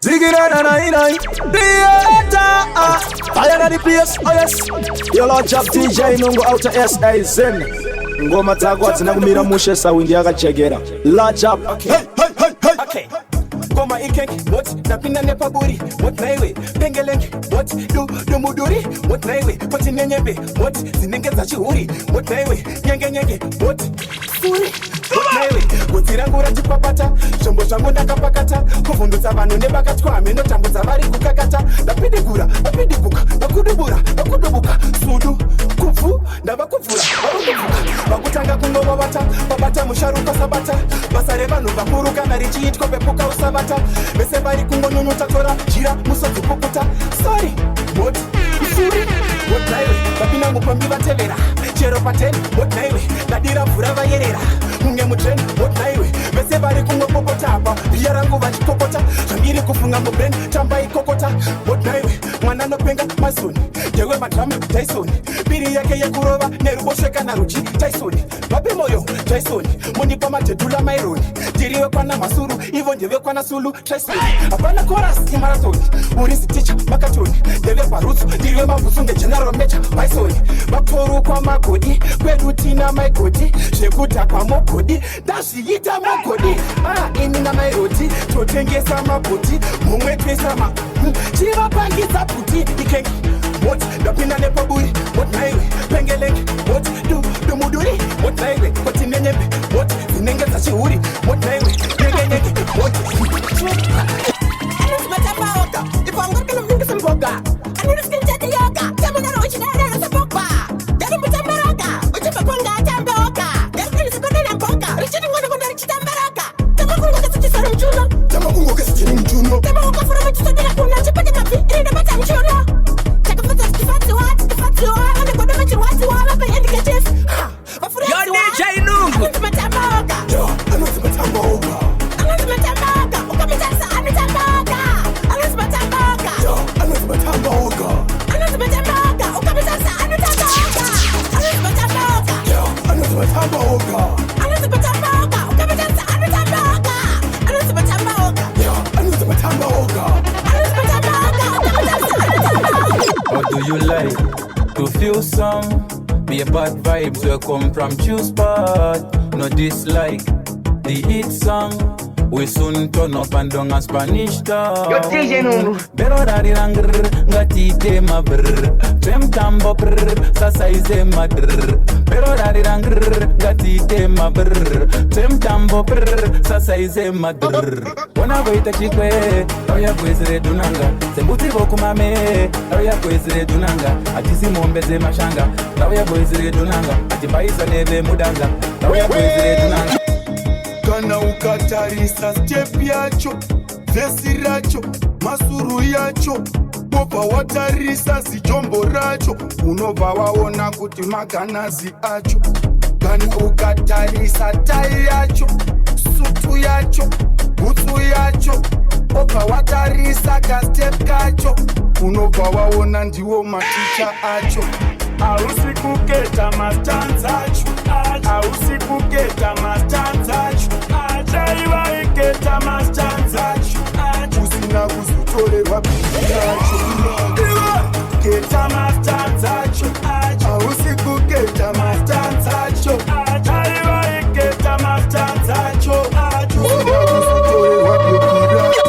Ziggy na na na na. Theater. Fire na the place. Oh yes. Your Lord Jah DJ Nungu out of SA Zen. Ngoma tagwa tina kumira mushe sawindi yakachegera. Large up. Hey hey hey hey. Okay. Goma ikenk, what? Napina nepa buri, what naiwe? Pengelenk, what? Do muduri, what naiwe? Pati nenyebe, what? Zinenge za chihuri, what naiwe? Nyenge, what? Suri, what naiwe? Kutirangura chipapata, shombo shangu ndakapakata, kuvundutsa vanhu nebakatwa ameno tambo dzavari kukakata, ndapidikura, ndapidikuka, ndakudubura, ndakudubuka, sudu, kufu, ndavakuvhura, vakudubuka, vakutanga kungovavata, babata musharuka sabata, basa revanhu vakuru kana richiitwa pepuka usavata, vese vari kungonunuta tora, jira musodzi pukuta, sorry, what? Usuri, what naiwe? Vapinda mupambi vatevera, chero pateni, what naiwe? Ndadira mvura vayerera, kunge mutreni, what naiwe? Vese vari kungopopota apa, bhiya rangu vachikokota, zvandiri kufunga mubrain, tamba ikokota, what naiwe? Mwana nopenga mazoni, yewe madramu Tyson, biri yake yekurova, neruboshwe kana ruchi Tyson, vape moyo Tyson, munipa majedula maironi, tiriwe kwana masuru, ivo ndewe kwana sulu Tyson, apana chorus imarathon, urisi teacher makatoni, ndewe parutsu, tiriwe mavusu ngegeneral mecha Bison, maktoru kwa magodi, kwerutina maigodi, shekuta kwa mogodi, ndazviita mogodi, ini na mairoti, totengesa maboti, mumwe twesa ma, chiva pangisa puti, ikengi, what? Dapina nepa buri, what naiwe? Pengelengi, what? Do muduri, what naiwe? Pati nenyebe, what? Zinenge za chihuri, what naiwe? Nyenge, what? Anus matamba oka, if I'm not gonna bring some boga, anus can take the yoga, tamuna rochi na na sapoka, dadu matamba roka, uchipa konga tamba oka, dadu is gonna na boka, richini ngona ngona richitamba roka, tamakungo kasuchi sarum chuno, tamakungo kasuchi sarum chuno, tamakungo fura machisa dina kuna chipati mapi, ina matam chuno. Your DJ Nungu. How do you like to feel some? Be a bad vibes will come from choose spot. No dislike the hit song. We soon turn up and down a Spanish town. Your DJ Nungu. Pero dari rangr, ngati tema brr. Tem tambo brr, sasa ize madr. Pero dari rangr, ngati tema brr. Tem tambo brr, sasa ize madr. Wana goita chikwe, Rauya kwezire dunanga. Sembuti voku mame, Rauya kwezire dunanga. Atisi mombeze mashanga, Rauya kwezire dunanga. Atibaisa neve mudanga, Rauya kwezire dunanga. Kana ukatarisa step yacho, vesi racho, masuru yacho, bopa watarisa zijombo racho, unova waona kuti maganazi acho. Kana ukatarisa tai yacho, sutu yacho, butsu yacho, bopa watarisa ka step kacho, unova waona ndiwo maticha acho. Ausi kuketa mastanza acho, ausi kuketa mastanza acho, achaiwa iketa mastanza acho, usina kuzutole wapiti acho, keta mastanza acho, ausi kuketa mastanza acho, achaiwa iketa mastanza acho, usina kuzutole wapiti acho.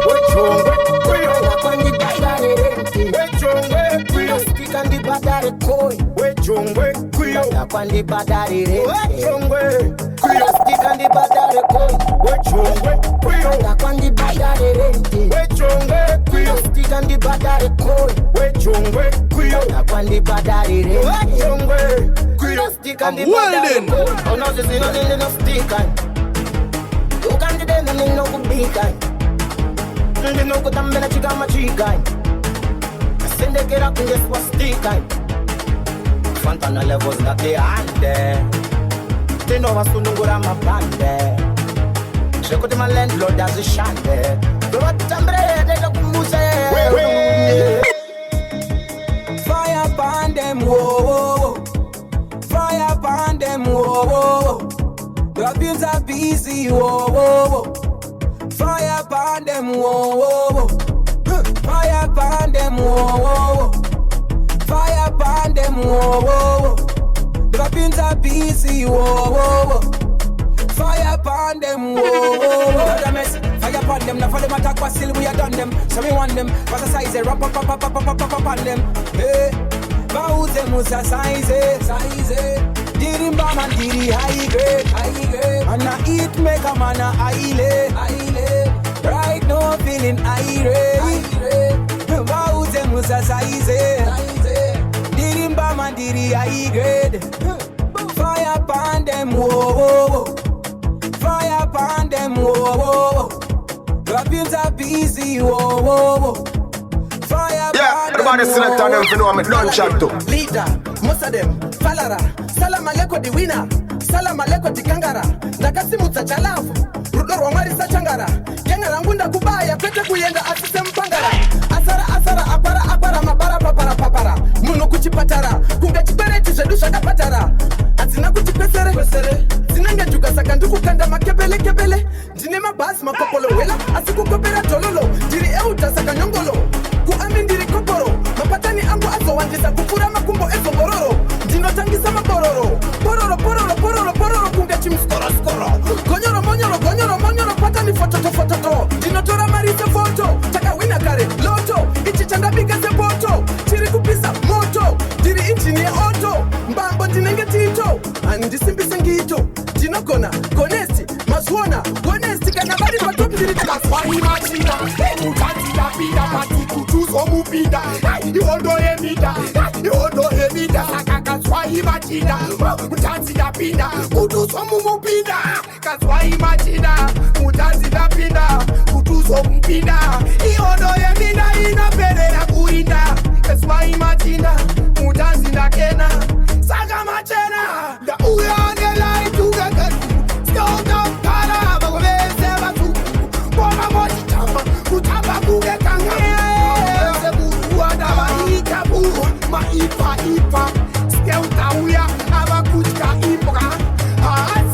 Wechongwe, kuyo wapangi badare, wechongwe, kuyo stikandi badare koi, wechongwe, kuyo wapangi badare, wechongwe, kuyo stikandi badare koi, wechongwe, kuyo wapangi badare, wechongwe, kuyo stikandi badare koi, wechongwe, kuyo wapangi badare, wechongwe, kuyo stikandi badare koi. Oh no, this is nothing no stick. You can't do that, no good big. Ndino kutambela chika machika. Sende kera kunge swastika. Fantana levels na te ande. Tino wasunungura mabande. Shekote my landlord as a shande. Doba tambre de lo kumuse. Fire upon them, whoa. Fire upon them, whoa. The bills are busy, whoa. Fire upon them, whoa. whoa. Fire upon them, whoa. The pins are busy, whoa. Fire upon them, whoa. Fire upon them, now for them attack, but still we are done them. So we want them, what's the size, rap up on them. Hey, bows them, what's the size, Riddim bomb and diddy high grade. And I eat make a man a high. Right now feeling irate. Bows them, what's the size, Riddim bomb and diddy high grade. Fire upon them, whoa. Fire upon them, whoa. The bills are busy, whoa. Fire upon them, everybody select on them if you know I'm done chat to. Leader, most of them, Falara. Salam aleko di winner. Salam aleko di kangara. Nakasimu chalafu. Rudoro wangari sa changara. Kengara ngunda kubaya. Pete kuyenda asise mpangara. Asara apara mabara papara. Munu kuchipatara. Kunga chipere tishedusha kapatara. Atina kuchipesere. Zinanga juga sakanduku kanda makebele. Jinema bas makopolo wela. Asiku kopera tololo. Diri euta sakanyongolo. Kuamindiri koporo. Mapatani angu aso wanjisa kufura makumbo ezo bororo. Dino tangisa mabororo. Pororo kunga chimskoro. Gonyoro patani fototo. Dino tora marisa foto. Taka wina kare loto. Ichi chanda biga se poto. Chiri kupisa moto. Diri injini ya auto. Mbambo dinenge tito. Andi simbi sengito. Dino kona, konesti, maswona. Konesti kanabari matopi diri Kaswani machina, mutati la pida, pati kutuzo mupida. Yondo emida, saka kaswani machina, mutati la pida, kutuzo mupida. Kaswani machina, mutati la pida, kutuzo mupida. Yondo emida, inapele na kuinda. Kaswani machina, mutati la kena, saka machena. Da uya on line to the gun, stone down para, bagomese batu. Kutaba kuge kanga Sebu wada maipa Skeuta uya aba kuchka ipra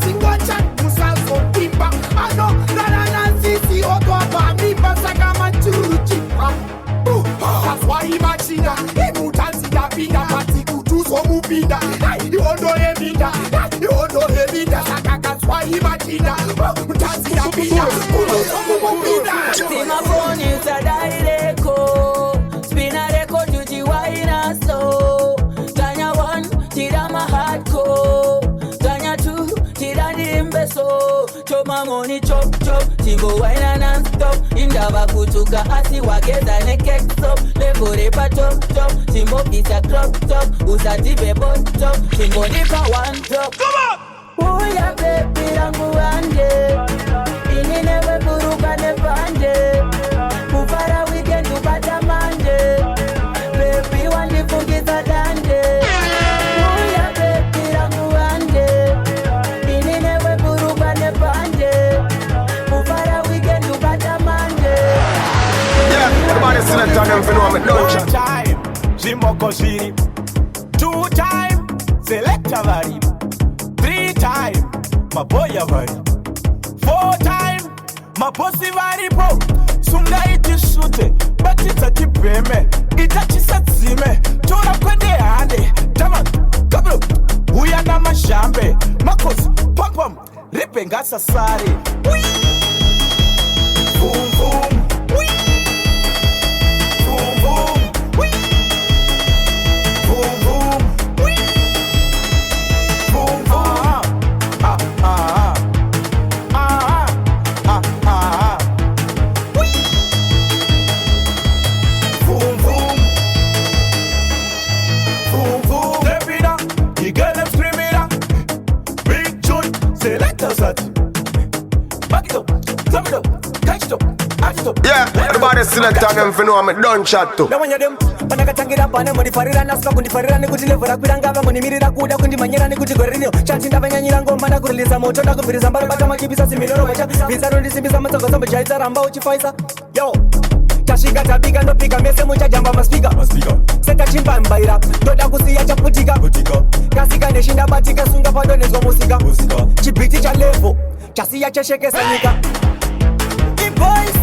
Singwa chat musalso pipa Ano nana sisi otoa mipa Saka manchuru chipra Kaswa imachina Imutansi da pinda Pati kutuso mupinda Yondo emida Saka kaswa imachina Mutansi da pinda Kutuso mupinda See my phone is a direct call. Spin a record to the wine slow. Tanya 1, tira my heart co. Tanya 2, tira the imbeso. Chop my money, chop. Tigo wine and stop. Indaba kutuka asi wageza nekek stop. Levo repa top. Timbo pisa crop top. Usa tibe top. Timbo nipa one top. Come on! Oh yeah, baby, rangu ande. Ini newe buruka nepande. Kufara weekend upata mande. Baby wandi fungiza dande. Uya baby rangu ande. Ini newe buruka nepande. Kufara weekend upata mande. Yeah, everybody select on them if you know I'm done chat. 1 time, Zimboko City. 2 time, Selecta Vari. 3 time, Maboya Vari. 4 time, Mabosi Vari bro. Sunda iti shute, batita kipeme. Itachi satsime, tora kwende hande. Tama, kablo, uyana mashambe. Makos, pom, ripe ngasa sari. Boom, boom. Boom, boom. Boom, boom. Boom, boom. Yeah, everybody select on them if you know I'm done chat to. Namanya dem, panakatangira pana moni farira nasika kundi farira ni kuti levera kwiranga va moni mirira kuda kundi manyira ni kuti gorinio. Chanti ndavanyanyira ngoma na kuriliza moto na kuviriza mbara bata makibisa similoro mecha. Bizaro ndisimbisa matsogo samba jaita ramba uchifaisa. Yo. Tashika tabika ndo pika mese mucha jamba maspika. Seta chimba mbaira, doda kusiya chaputika. Kasika neshinda batika sunga padone zo musika. Chibiti cha levo, chasiya chesheke sanika. Boyz,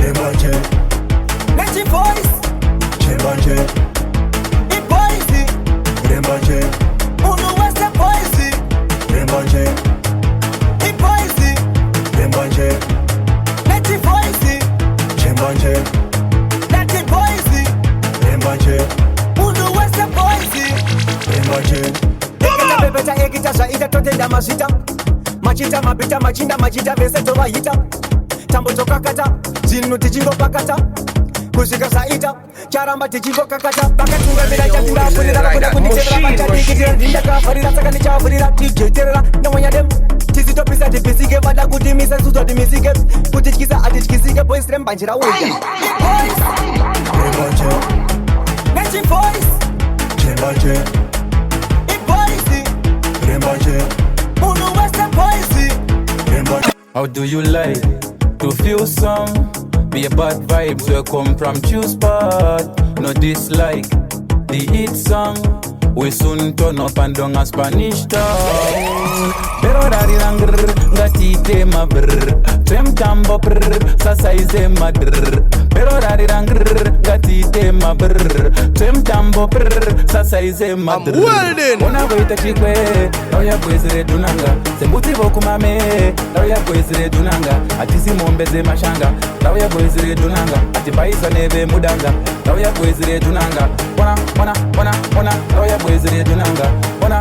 Rembanje, Nechi Boyz, Rembanje. Boyz. Rembanje. Unu wese Boyz. Rembanje. Boyz. Rembanje. Neti Boyz. Chembanje. Neti Boyz. Rembanje. Unu wese Boyz. Rembanje. Ekita bebeta ekita zvaita totenda mazita. Machita mabita machinda machita vese tovaita. Tambo tokakata zvinhu tichingopakata kusvika zvaita charamba tichingokakata vakatunga mira chatindavhurira vakuda kunditevera vachadikitira ndindakafarira saka ndichavhurira tijeterera nemwenyadem tisitopisa tibhisike vada kutimisa suzwa timisike kutityisa atityisike Boyz Rembanje rauya Rembanje. nechiboyz Chembanje. iboyz Rembanje. munhu wese Boyz. Rembanje. How do you like to feel some? Be a bad vibes will come from choose spot. No dislike the hit song. We soon turn up and down a Spanish town. Pero dari langr ngati tema brr. Tem tambo brr. Sasa izema brr. Pero dari langr ngati tema brr. Tem tambo brr. Sasa izema brr. well then. Ona goita chikwe. Rauya Boyz redunanga. Sembuti vokumame. Rauya Boyz redunanga. Atisi mombeze mashanga. Rauya Boyz redunanga. Atibaisa neve mudanga. Rauya Boyz redunanga. Ona Rauya Boyz redunanga. Ona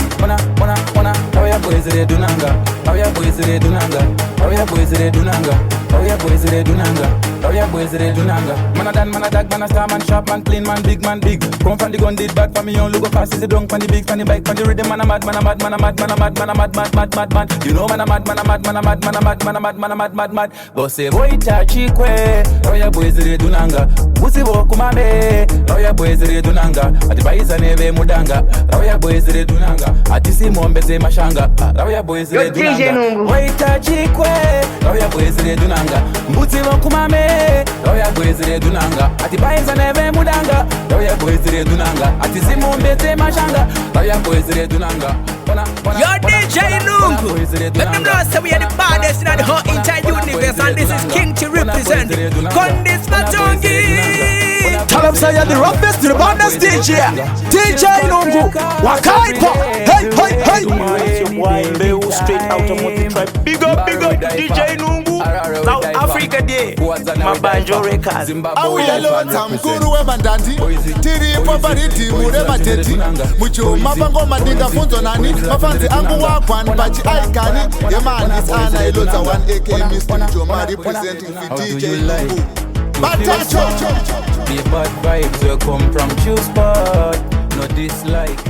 Rauya Boyz redunanga. Rauya Boyz redunanga. Rauya Boyz redunanga. Rauya Boyz redunanga. Rauya Boyz redunanga. Man a dan, man a dag, man a star, man sharp, man clean, man big, man big. Come from the gun, did bad for me, on look fast, is it drunk, from the big, from the bike, from the rhythm, man a mad, man a mad, man a mad, man a mad, man a mad, mad. You know man a mad, man a mad, man a mad, man a mad, man a mad, man a mad, mad. Bosse boy chachikwe. Rauya Boyz redunanga. Busi vokumame. Rauya Boyz redunanga. Atibaisa neve mudanga. Rauya Boyz redunanga. Atisi mombeze mashanga. Rauya Boyz redunanga. Boy chachikwe. Rauya Boyz redunanga. Busi vokumame. Rauya Boyz redunanga. Atibaisa neve mudanga. Rauya Boyz redunanga. Atisi mombeze mashanga. Rauya Boyz redunanga. Yo, DJ Nungu. Let them know say we are the baddest in the whole entire universe, and this is King to represent. Condis Matungi. Tell them say you're the roughest, the baddest DJ. DJ Nungu. Wakaipa. Hey. It's your boy Mbeu, straight out of Mountain Tribe. Big up DJ Nungu. South Africa Day. Mabanjo Records. Awuyalo tamkuru we mandandi. Tiri popa Riddim re mateti. Mucho mabango madinga funzo nani. Mafanzi angu wakwan bachi aikani. Yeman is ana ilota 1 AK Mr. Joma representing for DJ Nungu. The bad vibes will come from choose spot. No dislike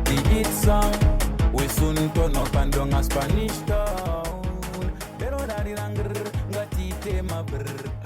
the hit song. We soon turn up and down a Spanish town. Pero dari langr ngati tema brr.